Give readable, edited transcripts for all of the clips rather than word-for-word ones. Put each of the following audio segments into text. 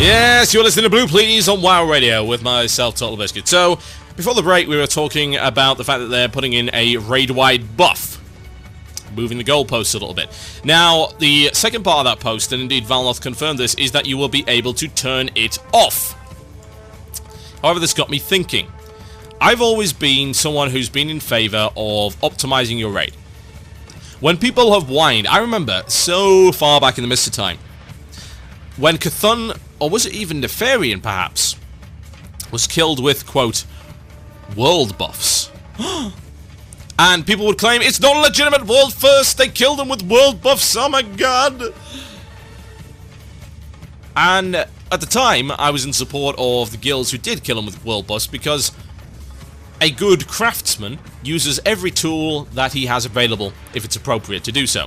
Yes, you're listening to Blue Please on WoW Radio with myself, Total Biscuit. So, before the break, we were talking about the fact that they're putting in a raid-wide buff, moving the goalposts a little bit. Now, the second part of that post, and indeed Valnoth confirmed this, is that you will be able to turn it off. However, this got me thinking. I've always been someone who's been in favour of optimizing your raid. When people have whined, I remember so far back in the mist of time, when Cthulhu, or was it even Nefarian perhaps, was killed with, quote, world buffs. And people would claim, it's not a legitimate world first, they killed him with world buffs, oh my god! And at the time, I was in support of the guilds who did kill him with world buffs, because a good craftsman uses every tool that he has available, if it's appropriate to do so.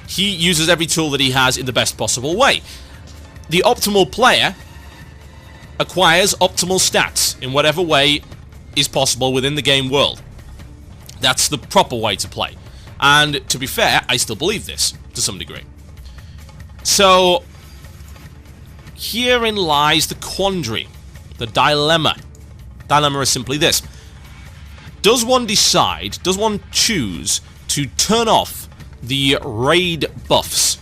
He uses every tool that he has in the best possible way. The optimal player acquires optimal stats in whatever way is possible within the game world. That's the proper way to play. And to be fair, I still believe this, to some degree. So, herein lies the quandary, the dilemma. Dilemma is simply this. Does one choose to turn off the raid buffs?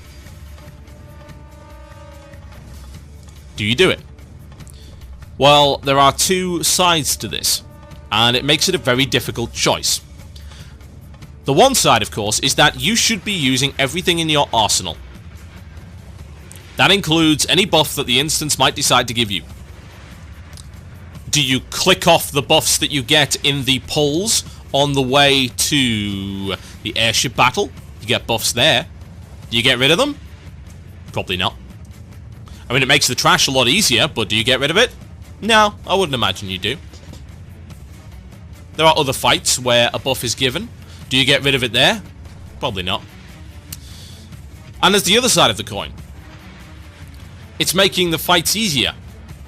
Do you do it? Well, there are two sides to this, and it makes it a very difficult choice. The one side, of course, is that you should be using everything in your arsenal. That includes any buff that the instance might decide to give you. Do you click off the buffs that you get in the pulls on the way to the airship battle? You get buffs there. Do you get rid of them? Probably not. I mean, it makes the trash a lot easier, but do you get rid of it? No, I wouldn't imagine you do. There are other fights where a buff is given. Do you get rid of it there? Probably not. And there's the other side of the coin. It's making the fights easier.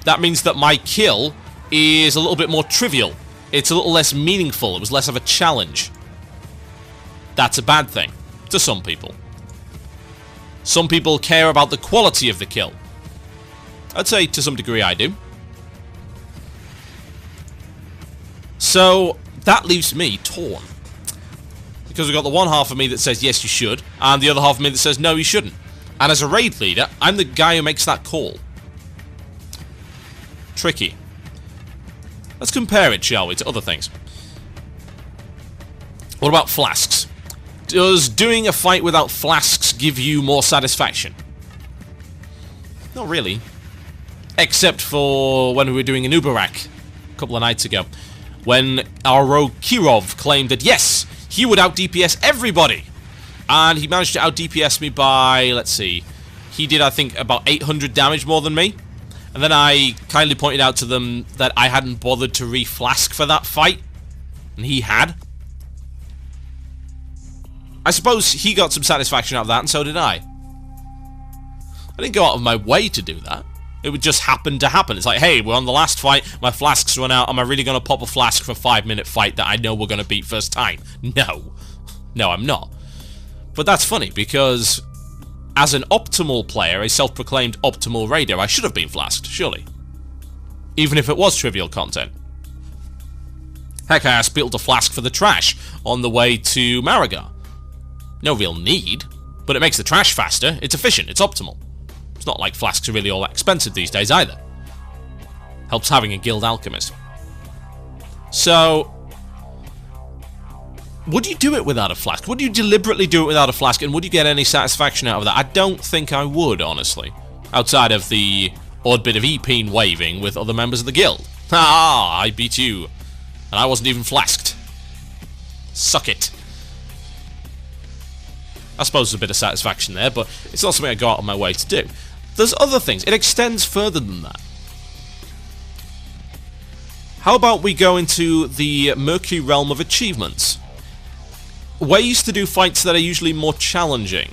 That means that my kill is a little bit more trivial. It's a little less meaningful. It was less of a challenge. That's a bad thing to some people. Some people care about the quality of the kill. I'd say to some degree I do. So that leaves me torn. Because we've got the one half of me that says yes you should, and the other half of me that says no you shouldn't. And as a raid leader, I'm the guy who makes that call. Tricky. Let's compare it, shall we, to other things. What about flasks? Does doing a fight without flasks give you more satisfaction? Not really. Except for when we were doing an Uberak a couple of nights ago. When our rogue Kirov claimed that, yes, he would out-DPS everybody. And he managed to out-DPS me by, let's see, he did, I think, about 800 damage more than me. And then I kindly pointed out to them that I hadn't bothered to re-flask for that fight. And he had. I suppose he got some satisfaction out of that, and so did I. I didn't go out of my way to do that. It would just happen to happen. It's like, hey, we're on the last fight, my flasks run out, am I really going to pop a flask for a 5-minute fight that I know we're going to beat first time? No. No, I'm not. But that's funny, because as an optimal player, a self-proclaimed optimal raider, I should have been flasked, surely. Even if it was trivial content. Heck, I asked people to flask for the trash on the way to Marigar. No real need, but it makes the trash faster, it's efficient, it's optimal. It's not like flasks are really all that expensive these days either. Helps having a guild alchemist. So, would you do it without a flask? Would you deliberately do it without a flask, and would you get any satisfaction out of that? I don't think I would, honestly. Outside of the odd bit of E-peen waving with other members of the guild. Ah, I beat you. And I wasn't even flasked. Suck it. I suppose there's a bit of satisfaction there, but it's not something I go out of my way to do. There's other things. It extends further than that. How about we go into the murky realm of achievements? Ways to do fights that are usually more challenging.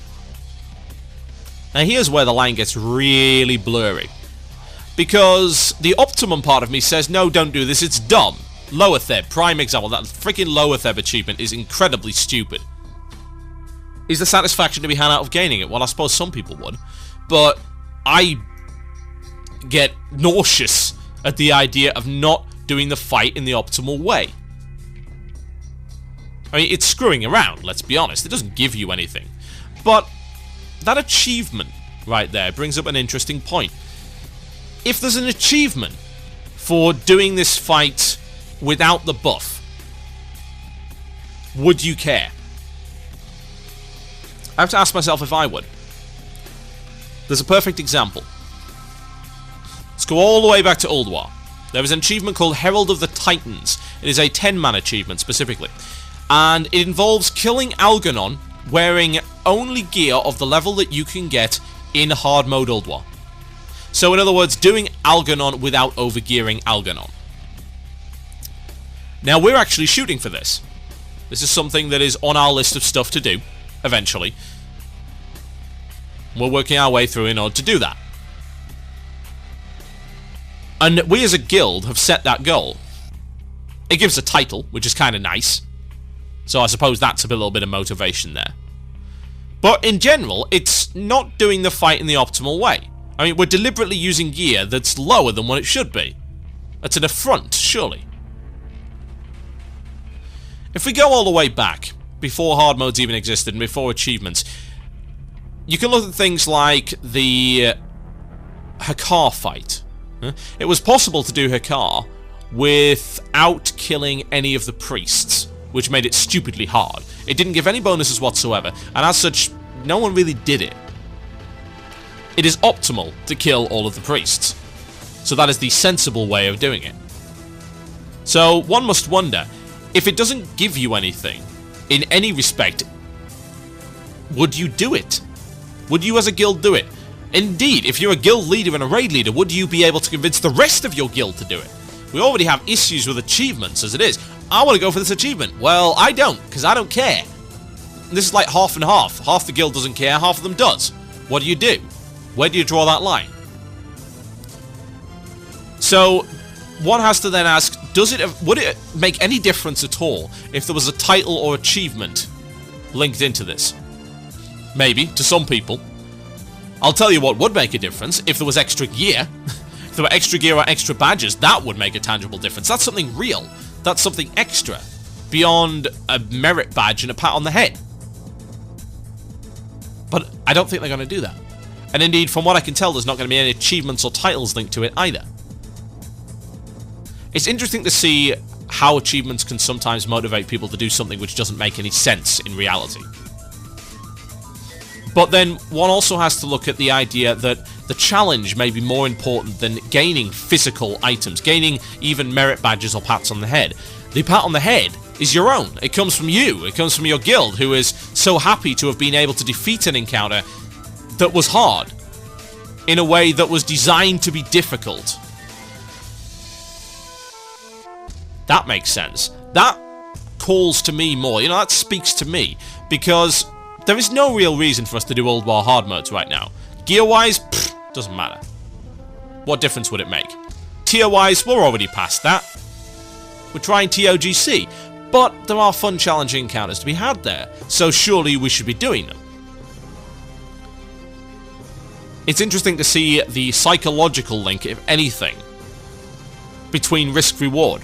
Now here's where the line gets really blurry. Because the optimum part of me says, no, don't do this, it's dumb. Loatheb, prime example. That freaking Loatheb achievement is incredibly stupid. Is the satisfaction to be had out of gaining it? Well, I suppose some people would. But I get nauseous at the idea of not doing the fight in the optimal way. I mean, it's screwing around, let's be honest. It doesn't give you anything. But that achievement right there brings up an interesting point. If there's an achievement for doing this fight without the buff, would you care? I have to ask myself if I would. There's a perfect example. Let's go all the way back to Ulduar. There is an achievement called Herald of the Titans. It is a 10-man achievement specifically. And it involves killing Algernon wearing only gear of the level that you can get in hard mode Ulduar. So in other words, doing Algernon without overgearing Algernon. Now we're actually shooting for this. This is something that is on our list of stuff to do, eventually. We're working our way through in order to do that. And we as a guild have set that goal. It gives a title, which is kind of nice. So I suppose that's a little bit of motivation there. But in general, it's not doing the fight in the optimal way. I mean, we're deliberately using gear that's lower than what it should be. That's an affront, surely. If we go all the way back, before hard modes even existed and before achievements, you can look at things like the Hakar fight. It was possible to do Hakar without killing any of the priests, which made it stupidly hard. It didn't give any bonuses whatsoever, and as such, no one really did it. It is optimal to kill all of the priests, so that is the sensible way of doing it. So one must wonder, if it doesn't give you anything, in any respect, would you do it? Would you as a guild do it? Indeed, if you're a guild leader and a raid leader, would you be able to convince the rest of your guild to do it? We already have issues with achievements as it is. I want to go for this achievement. Well, I don't, because I don't care. This is like half and half. Half the guild doesn't care, half of them does. What do you do? Where do you draw that line? So, one has to then ask, would it make any difference at all if there was a title or achievement linked into this? Maybe, to some people. I'll tell you what would make a difference, if there was extra gear. If there were extra gear or extra badges, that would make a tangible difference. That's something real. That's something extra, beyond a merit badge and a pat on the head. But I don't think they're going to do that. And indeed, from what I can tell, there's not going to be any achievements or titles linked to it either. It's interesting to see how achievements can sometimes motivate people to do something which doesn't make any sense in reality. But then, one also has to look at the idea that the challenge may be more important than gaining physical items, gaining even merit badges or pats on the head. The pat on the head is your own. It comes from you. It comes from your guild, who is so happy to have been able to defeat an encounter that was hard, in a way that was designed to be difficult. That makes sense. That calls to me more. You know, that speaks to me, because there is no real reason for us to do Ulduar hard modes right now. Gear-wise, doesn't matter. What difference would it make? Tier-wise, we're already past that. We're trying TOGC, but there are fun, challenging encounters to be had there, so surely we should be doing them. It's interesting to see the psychological link, if anything, between risk-reward.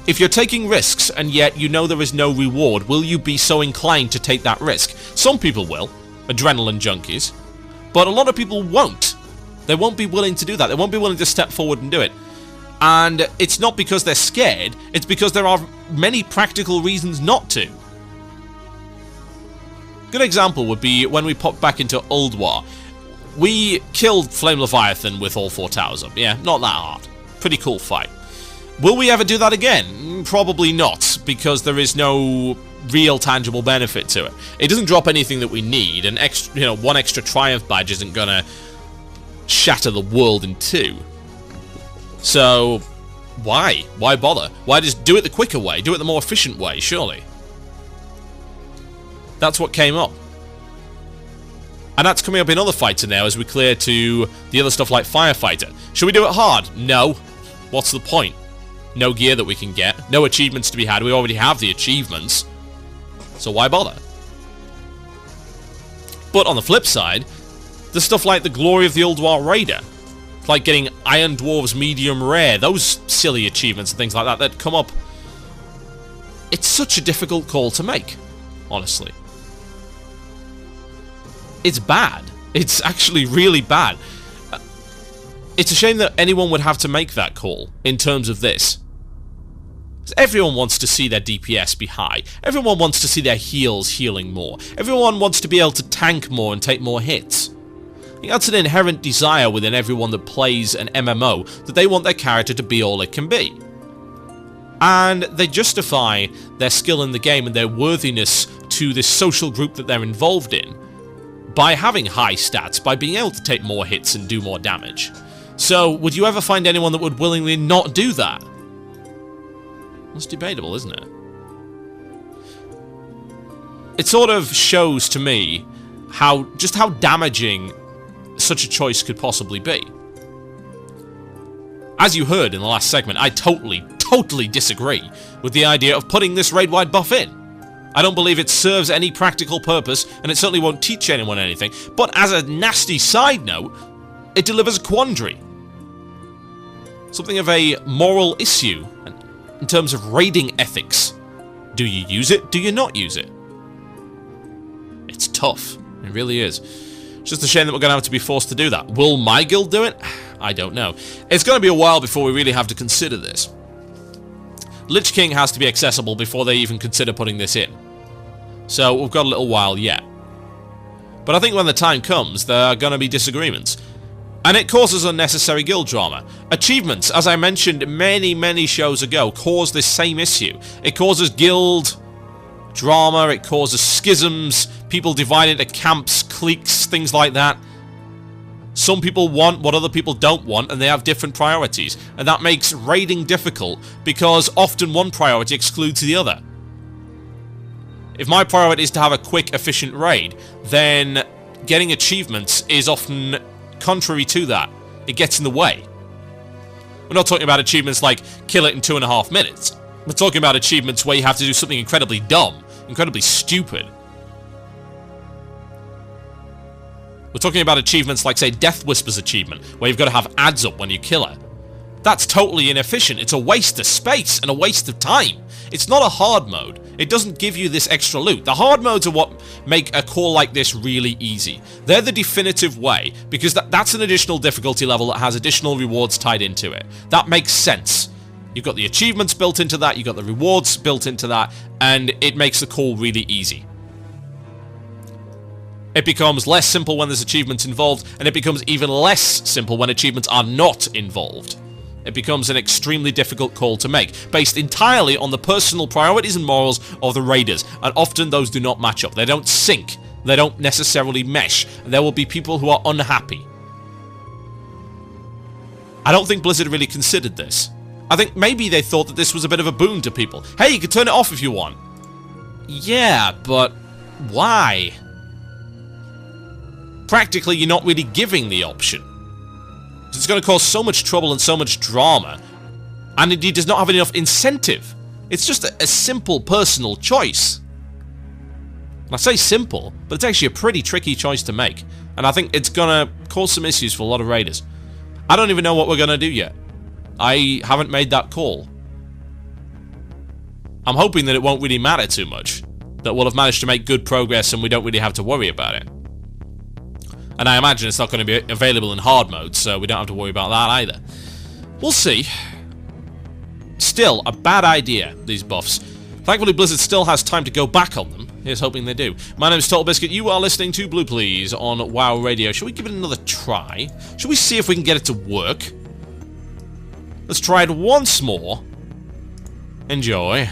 If you're taking risks and yet you know there is no reward, will you be so inclined to take that risk? Some people will, adrenaline junkies, but a lot of people won't. They won't be willing to do that. They won't be willing to step forward and do it. And it's not because they're scared, it's because there are many practical reasons not to. Good example would be when we popped back into Ulduar. We killed Flame Leviathan with all 4 towers up. Yeah, not that hard. Pretty cool fight. Will we ever do that again? Probably not, because there is no real tangible benefit to it. It doesn't drop anything that we need, and extra, one extra Triumph badge isn't gonna shatter the world in 2. So, why? Why bother? Why just do it the quicker way? Do it the more efficient way, surely. That's what came up. And that's coming up in other fights now as we clear to the other stuff like Firefighter. Should we do it hard? No. What's the point? No gear that we can get, no achievements to be had, we already have the achievements, so why bother? But on the flip side, there's stuff like the Glory of the Ulduar Raider. like getting Iron Dwarves medium rare, those silly achievements and things like that that come up. It's such a difficult call to make, honestly. It's bad. It's actually really bad. It's a shame that anyone would have to make that call in terms of this. Everyone wants to see their DPS be high. Everyone wants to see their heals healing more. Everyone wants to be able to tank more and take more hits. I think that's an inherent desire within everyone that plays an MMO, that they want their character to be all it can be. And they justify their skill in the game and their worthiness to this social group that they're involved in by having high stats, by being able to take more hits and do more damage. So, would you ever find anyone that would willingly not do that? It's debatable, isn't it? It sort of shows to me just how damaging such a choice could possibly be. As you heard in the last segment, I totally disagree with the idea of putting this raid-wide buff in. I don't believe it serves any practical purpose, and it certainly won't teach anyone anything, but as a nasty side note, it delivers a quandary. Something of a moral issue in terms of raiding ethics. Do you use it? Do you not use it? It's tough. It really is. It's just a shame that we're going to have to be forced to do that. Will my guild do it? I don't know. It's going to be a while before we really have to consider this. Lich King has to be accessible before they even consider putting this in. So we've got a little while yet. But I think when the time comes, there are going to be disagreements. And it causes unnecessary guild drama. Achievements, as I mentioned many shows ago, cause this same issue. It causes guild drama, it causes schisms, people divide into camps, cliques, things like that. Some people want what other people don't want, and they have different priorities. And that makes raiding difficult, because often one priority excludes the other. If my priority is to have a quick, efficient raid, then getting achievements is often contrary to that. It gets in the way. We're not talking about achievements like kill it in 2.5 minutes. We're talking about achievements where you have to do something incredibly dumb, incredibly stupid. We're talking about achievements like, say, Death Whisper's achievement, where you've got to have ads up when you kill her. That's totally inefficient. It's a waste of space and a waste of time. It's not a hard mode. It doesn't give you this extra loot. The hard modes are what make a call like this really easy. They're the definitive way, because that's an additional difficulty level that has additional rewards tied into it. That makes sense. You've got the achievements built into that, you've got the rewards built into that, and it makes the call really easy. It becomes less simple when there's achievements involved, and it becomes even less simple when achievements are not involved. It becomes an extremely difficult call to make, based entirely on the personal priorities and morals of the raiders, and often those do not match up. They don't sync, they don't necessarily mesh, and there will be people who are unhappy. I don't think Blizzard really considered this. I think maybe they thought that this was a bit of a boon to people. Hey, you can turn it off if you want. Yeah, but why? Practically, you're not really giving the option. It's going to cause so much trouble and so much drama, and indeed does not have enough incentive. It's just a simple personal choice. And I say simple, but it's actually a pretty tricky choice to make, and I think it's going to cause some issues for a lot of raiders. I don't even know what we're going to do yet. I haven't made that call. I'm hoping that it won't really matter too much, that we'll have managed to make good progress and we don't really have to worry about it. And I imagine it's not going to be available in hard mode, so we don't have to worry about that either. We'll see. Still, a bad idea, these buffs. Thankfully, Blizzard still has time to go back on them. Here's hoping they do. My name is Total Biscuit. You are listening to Blue Please on WoW Radio. Shall we give it another try? Shall we see if we can get it to work? Let's try it once more. Enjoy.